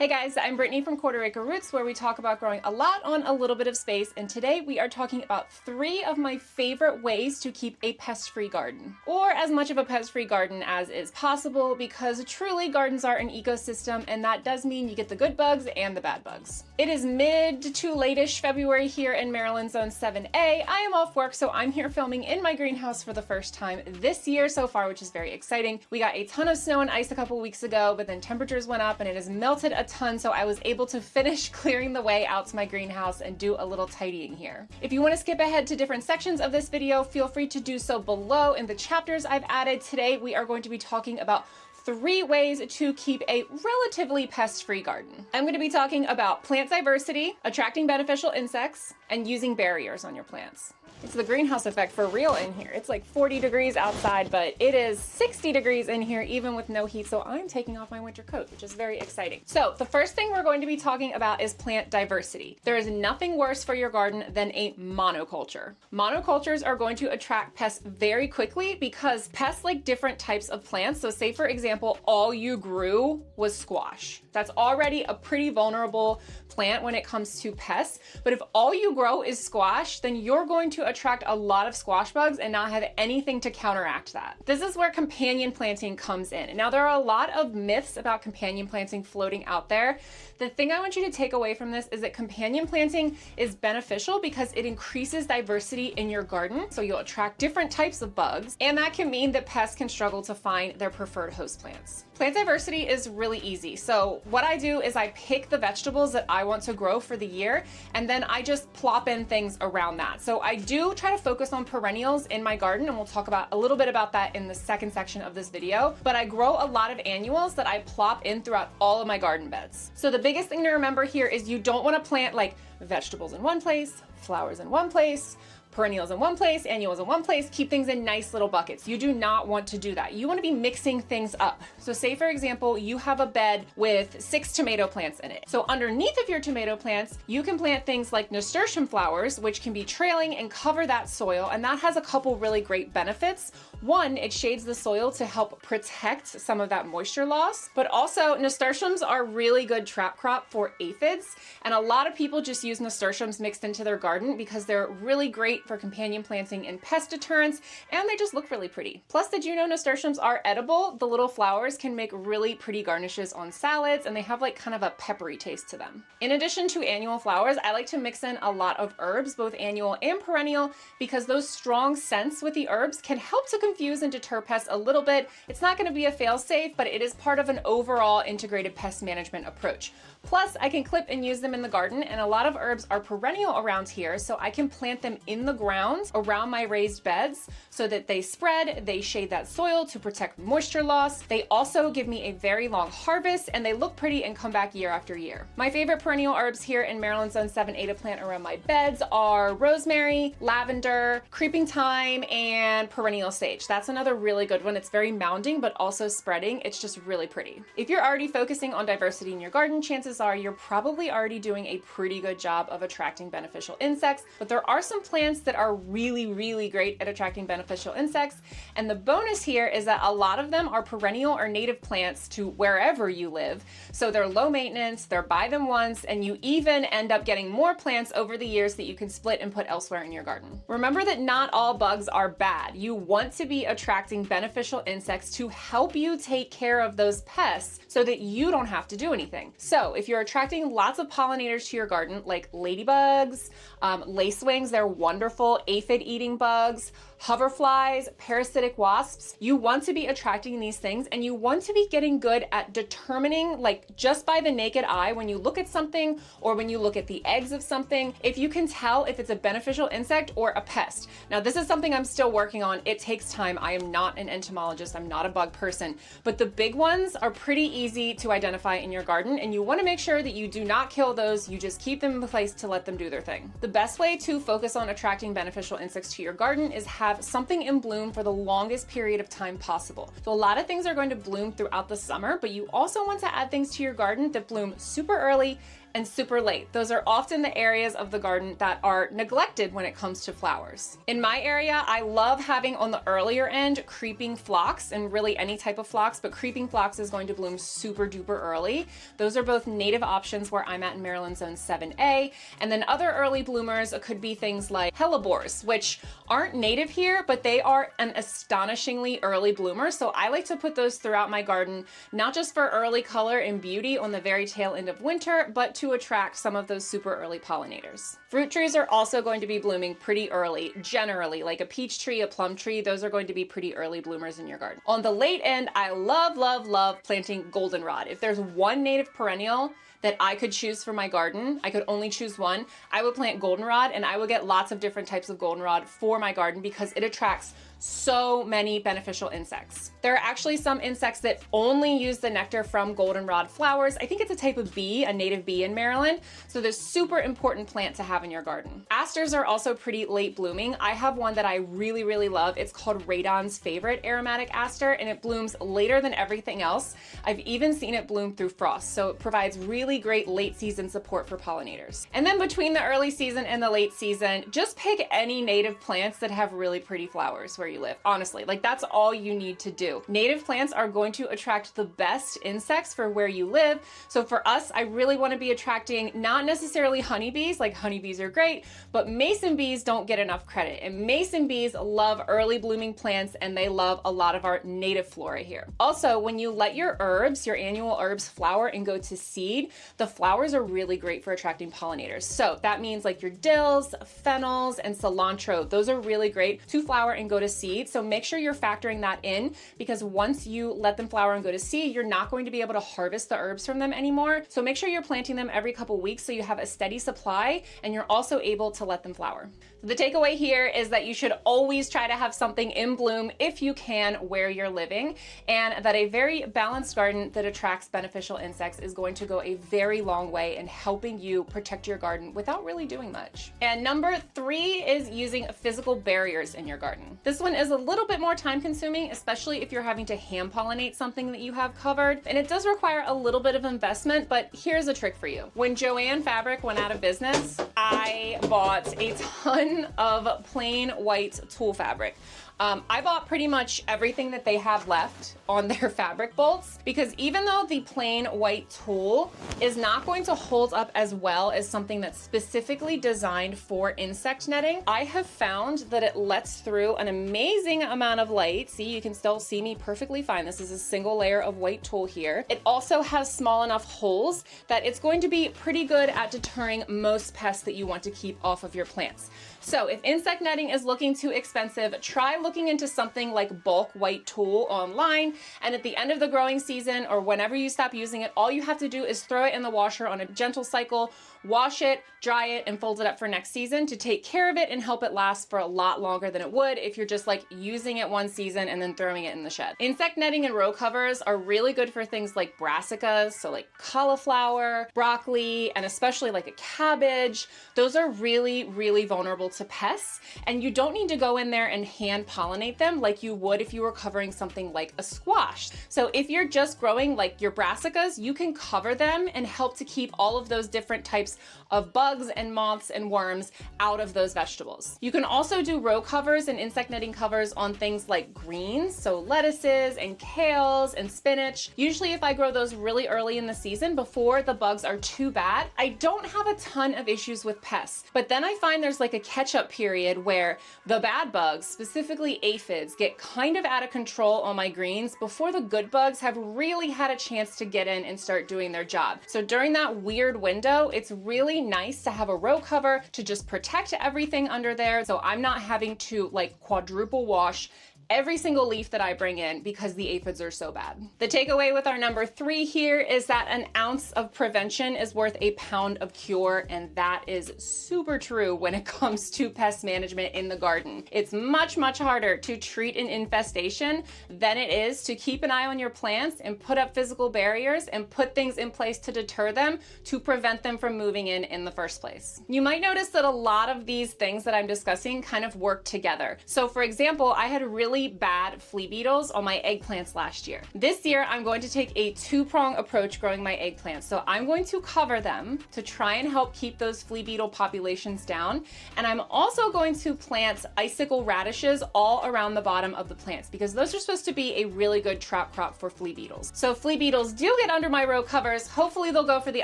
Hey guys, I'm Brittany from Quarter Acre Roots, where we talk about growing a lot on a little bit of space, and today we are talking about 3 of my favorite ways to keep a pest-free garden. Or as much of a pest-free garden as is possible, because truly gardens are an ecosystem, and that does mean you get the good bugs and the bad bugs. It is mid to late-ish February here in Maryland Zone 7A. I am off work, so I'm here filming in my greenhouse for the first time this year so far, which is very exciting. We got a ton of snow and ice a couple weeks ago, but then temperatures went up and it has melted a ton, so I was able to finish clearing the way out to my greenhouse and do a little tidying here. If you want to skip ahead to different sections of this video, feel free to do so below in the chapters I've added. Today we are going to be talking about 3 ways to keep a relatively pest-free garden. I'm going to be talking about plant diversity, attracting beneficial insects, and using barriers on your plants. It's the greenhouse effect for real in here. It's like 40 degrees outside, but it is 60 degrees in here even with no heat, so I'm taking off my winter coat, which is very exciting. So the first thing we're going to be talking about is plant diversity. There is nothing worse for your garden than a monoculture. Monocultures are going to attract pests very quickly because pests like different types of plants. So say for example, all you grew was squash. That's already a pretty vulnerable plant when it comes to pests. But if all you grow is squash, then you're going to attract a lot of squash bugs and not have anything to counteract that. This is where companion planting comes in. And now there are a lot of myths about companion planting floating out there. The thing I want you to take away from this is that companion planting is beneficial because it increases diversity in your garden. So you'll attract different types of bugs, and that can mean that pests can struggle to find their preferred host plants. Plant diversity is really easy. So what I do is I pick the vegetables that I want to grow for the year, and then I just plop in things around that. So I do try to focus on perennials in my garden, and we'll talk about a little bit about that in the second section of this video, but I grow a lot of annuals that I plop in throughout all of my garden beds. So the biggest thing to remember here is you don't want to plant like vegetables in one place, flowers in one place, perennials in one place, annuals in one place. Keep things in nice little buckets. You do not want to do that. You want to be mixing things up. So say for example, you have a bed with 6 tomato plants in it. So underneath of your tomato plants, you can plant things like nasturtium flowers, which can be trailing and cover that soil. And that has a couple really great benefits. One, it shades the soil to help protect some of that moisture loss, but also nasturtiums are really good trap crop for aphids. And a lot of people just use nasturtiums mixed into their garden because they're really great for companion planting and pest deterrents, and they just look really pretty. Plus, did you know nasturtiums are edible? The little flowers can make really pretty garnishes on salads, and they have like kind of a peppery taste to them. In addition to annual flowers, I like to mix in a lot of herbs, both annual and perennial, because those strong scents with the herbs can help to confuse and deter pests a little bit. It's not going to be a fail-safe, but it is part of an overall integrated pest management approach. Plus, I can clip and use them in the garden, and a lot of herbs are perennial around here, so I can plant them in the ground around my raised beds so that they spread, they shade that soil to protect moisture loss. They also give me a very long harvest, and they look pretty and come back year after year. My favorite perennial herbs here in Maryland Zone 7A to plant around my beds are rosemary, lavender, creeping thyme, and perennial sage. That's another really good one. It's very mounding, but also spreading. It's just really pretty. If you're already focusing on diversity in your garden, chances are you're probably already doing a pretty good job of attracting beneficial insects, but there are some plants that are really great at attracting beneficial insects. And the bonus here is that a lot of them are perennial or native plants to wherever you live. So they're low maintenance, they're buy them once, and you even end up getting more plants over the years that you can split and put elsewhere in your garden. Remember that not all bugs are bad. You want to be attracting beneficial insects to help you take care of those pests so that you don't have to do anything. So if you're attracting lots of pollinators to your garden, like ladybugs, lacewings, they're wonderful aphid-eating bugs, hoverflies, parasitic wasps, you want to be attracting these things, and you want to be getting good at determining, like just by the naked eye, when you look at something or when you look at the eggs of something, if you can tell if it's a beneficial insect or a pest. Now, this is something I'm still working on. It takes time. I am not an entomologist. I'm not a bug person, but the big ones are pretty easy to identify in your garden, and you want to make sure that you do not kill those. You just keep them in place to let them do their thing. The best way to focus on attracting beneficial insects to your garden is have something in bloom for the longest period of time possible. So a lot of things are going to bloom throughout the summer, but you also want to add things to your garden that bloom super early and super late. Those are often the areas of the garden that are neglected when it comes to flowers. In my area, I love having on the earlier end creeping phlox, and really any type of phlox, but creeping phlox is going to bloom super duper early. Those are both native options where I'm at in Maryland Zone 7A. And then other early bloomers could be things like hellebores, which aren't native here, but they are an astonishingly early bloomer. So I like to put those throughout my garden, not just for early color and beauty on the very tail end of winter, but to attract some of those super early pollinators. Fruit trees are also going to be blooming pretty early, generally, like a peach tree, a plum tree. Those are going to be pretty early bloomers in your garden. On the late end, I love, love, love planting goldenrod. If there's one native perennial that I could choose for my garden, I could only choose one, I would plant goldenrod, and I would get lots of different types of goldenrod for my garden because it attracts so many beneficial insects. There are actually some insects that only use the nectar from goldenrod flowers. I think it's a type of bee, a native bee in Maryland. So they're super important plant to have in your garden. Asters are also pretty late blooming. I have one that I really, really love. It's called Radon's Favorite Aromatic Aster, and it blooms later than everything else. I've even seen it bloom through frost. So it provides really great late season support for pollinators. And then between the early season and the late season, just pick any native plants that have really pretty flowers where you live. Honestly, like that's all you need to do. Native plants are going to attract the best insects for where you live. So for us, I really want to be attracting not necessarily honeybees, like honeybees are great, but mason bees don't get enough credit. And mason bees love early blooming plants, and they love a lot of our native flora here. Also, when you let your herbs, your annual herbs flower and go to seed, the flowers are really great for attracting pollinators. So that means like your dills, fennels, and cilantro. Those are really great to flower and go to seed. So make sure you're factoring that in, because once you let them flower and go to seed, you're not going to be able to harvest the herbs from them anymore. So make sure you're planting them every couple weeks so you have a steady supply and you're also able to let them flower. So the takeaway here is that you should always try to have something in bloom if you can where you're living, and that a very balanced garden that attracts beneficial insects is going to go a very long way in helping you protect your garden without really doing much. And number 3 is using physical barriers in your garden. This one is a little bit more time consuming, especially if you're having to hand pollinate something that you have covered. And it does require a little bit of investment, but here's a trick for you. When Joann Fabric went out of business, I bought a ton of plain white tulle fabric. I bought pretty much everything that they have left on their fabric bolts, because even though the plain white tulle is not going to hold up as well as something that's specifically designed for insect netting, I have found that it lets through an amazing amount of light. See, you can still see me perfectly fine. This is a single layer of white tulle here. It also has small enough holes that it's going to be pretty good at deterring most pests that you want to keep off of your plants. So if insect netting is looking too expensive, try looking into something like bulk white tulle online, and at the end of the growing season or whenever you stop using it, all you have to do is throw it in the washer on a gentle cycle, wash it, dry it, and fold it up for next season to take care of it and help it last for a lot longer than it would if you're just like using it one season and then throwing it in the shed. Insect netting and row covers are really good for things like brassicas, so like cauliflower, broccoli, and especially like a cabbage. Those are really, really vulnerable to pests, and you don't need to go in there and hand pollinate them like you would if you were covering something like a squash. So if you're just growing like your brassicas, you can cover them and help to keep all of those different types of bugs and moths and worms out of those vegetables. You can also do row covers and insect netting covers on things like greens, so lettuces and kales and spinach. Usually if I grow those really early in the season before the bugs are too bad, I don't have a ton of issues with pests. But then I find there's like a catch-up period where the bad bugs, specifically aphids, get kind of out of control on my greens before the good bugs have really had a chance to get in and start doing their job. So during that weird window, it's really nice to have a row cover to just protect everything under there, so I'm not having to like quadruple wash every single leaf that I bring in because the aphids are so bad. The takeaway with our number 3 here is that an ounce of prevention is worth a pound of cure, and that is super true when it comes to pest management in the garden. It's much, much harder to treat an infestation than it is to keep an eye on your plants and put up physical barriers and put things in place to deter them, to prevent them from moving in the first place. You might notice that a lot of these things that I'm discussing kind of work together. So for example, I had really really bad flea beetles on my eggplants last year. This year, I'm going to take a two-prong approach growing my eggplants. So I'm going to cover them to try and help keep those flea beetle populations down. And I'm also going to plant icicle radishes all around the bottom of the plants because those are supposed to be a really good trap crop for flea beetles. So if flea beetles do get under my row covers, hopefully they'll go for the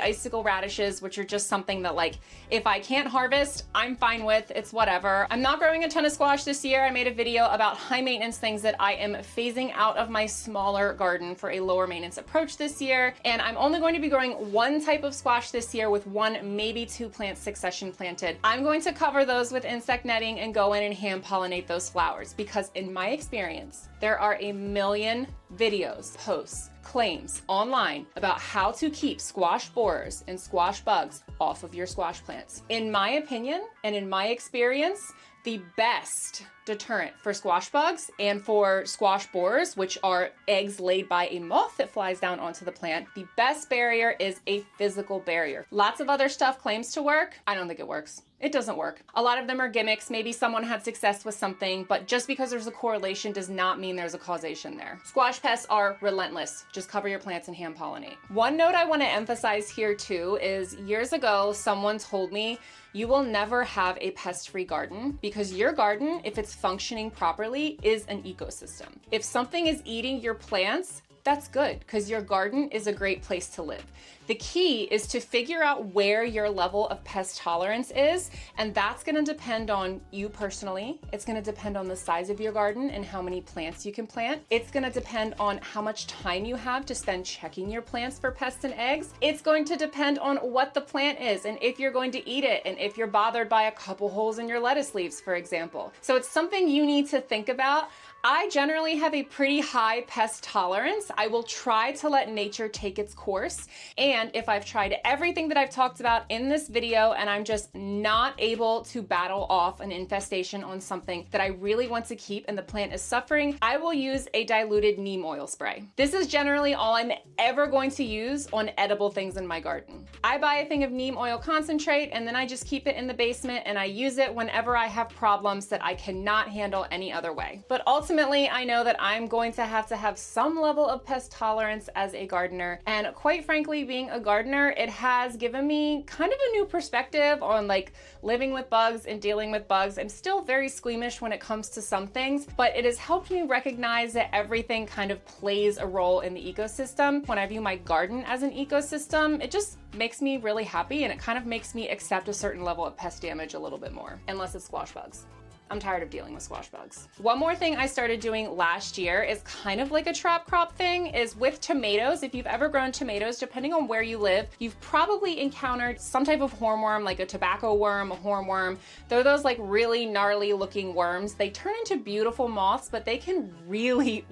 icicle radishes, which are just something that, like, if I can't harvest, I'm fine with. It's whatever. I'm not growing a ton of squash this year. I made a video about high maintenance things that I am phasing out of my smaller garden for a lower maintenance approach this year. And I'm only going to be growing one type of squash this year with one, maybe two plants succession planted. I'm going to cover those with insect netting and go in and hand pollinate those flowers because in my experience, there are a million videos, posts, claims online about how to keep squash borers and squash bugs off of your squash plants. In my opinion, and in my experience, the best deterrent for squash bugs and for squash borers, which are eggs laid by a moth that flies down onto the plant, the best barrier is a physical barrier. Lots of other stuff claims to work. I don't think it works. It doesn't work. A lot of them are gimmicks. Maybe someone had success with something, but just because there's a correlation does not mean there's a causation there. Squash pests are relentless. Just cover your plants and hand pollinate. One note I want to emphasize here too is years ago, someone told me you will never have a pest-free garden because your garden, if it's functioning properly, is an ecosystem. If something is eating your plants, that's good because your garden is a great place to live. The key is to figure out where your level of pest tolerance is, and that's going to depend on you personally. It's going to depend on the size of your garden and how many plants you can plant. It's going to depend on how much time you have to spend checking your plants for pests and eggs. It's going to depend on what the plant is and if you're going to eat it and if you're bothered by a couple holes in your lettuce leaves, for example. So it's something you need to think about. I generally have a pretty high pest tolerance. I will try to let nature take its course. And if I've tried everything that I've talked about in this video and I'm just not able to battle off an infestation on something that I really want to keep and the plant is suffering, I will use a diluted neem oil spray. This is generally all I'm ever going to use on edible things in my garden. I buy a thing of neem oil concentrate and then I just keep it in the basement and I use it whenever I have problems that I cannot handle any other way. But ultimately, I know that I'm going to have some level of pest tolerance as a gardener. And quite frankly, being a gardener, it has given me kind of a new perspective on like living with bugs and dealing with bugs. I'm still very squeamish when it comes to some things, but it has helped me recognize that everything kind of plays a role in the ecosystem. When I view my garden as an ecosystem, it just makes me really happy and it kind of makes me accept a certain level of pest damage a little bit more, unless it's squash bugs. I'm tired of dealing with squash bugs. One more thing I started doing last year is kind of like a trap crop thing, is with tomatoes. If you've ever grown tomatoes, depending on where you live, you've probably encountered some type of hornworm, like a tobacco worm, a hornworm. They're those like really gnarly looking worms. They turn into beautiful moths, but they can really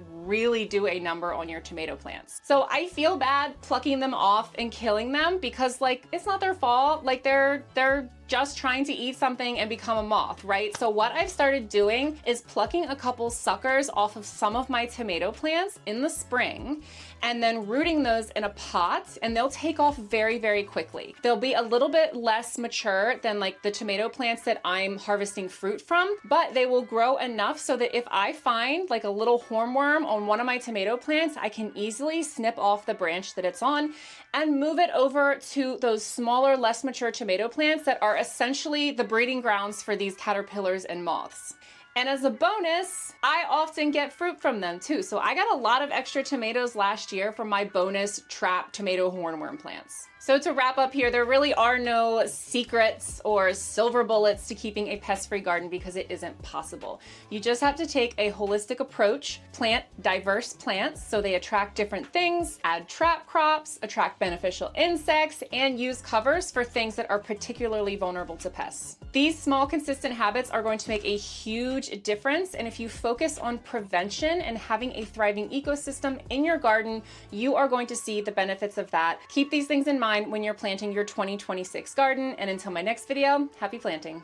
do a number on your tomato plants. So I feel bad plucking them off and killing them because like it's not their fault. Like they're just trying to eat something and become a moth, right? So what I've started doing is plucking a couple suckers off of some of my tomato plants in the spring and then rooting those in a pot, and they'll take off very quickly. They'll be a little bit less mature than like the tomato plants that I'm harvesting fruit from, but they will grow enough so that if I find like a little hornworm on one of my tomato plants, I can easily snip off the branch that it's on and move it over to those smaller, less mature tomato plants that are essentially the breeding grounds for these caterpillars and moths. And as a bonus, I often get fruit from them too. So I got a lot of extra tomatoes last year from my bonus trap tomato hornworm plants. So to wrap up here, there really are no secrets or silver bullets to keeping a pest-free garden because it isn't possible. You just have to take a holistic approach, plant diverse plants so they attract different things, add trap crops, attract beneficial insects, and use covers for things that are particularly vulnerable to pests. These small, consistent habits are going to make a huge difference, and if you focus on prevention and having a thriving ecosystem in your garden, you are going to see the benefits of that. Keep these things in mind when you're planting your 2026 garden, and until my next video, happy planting.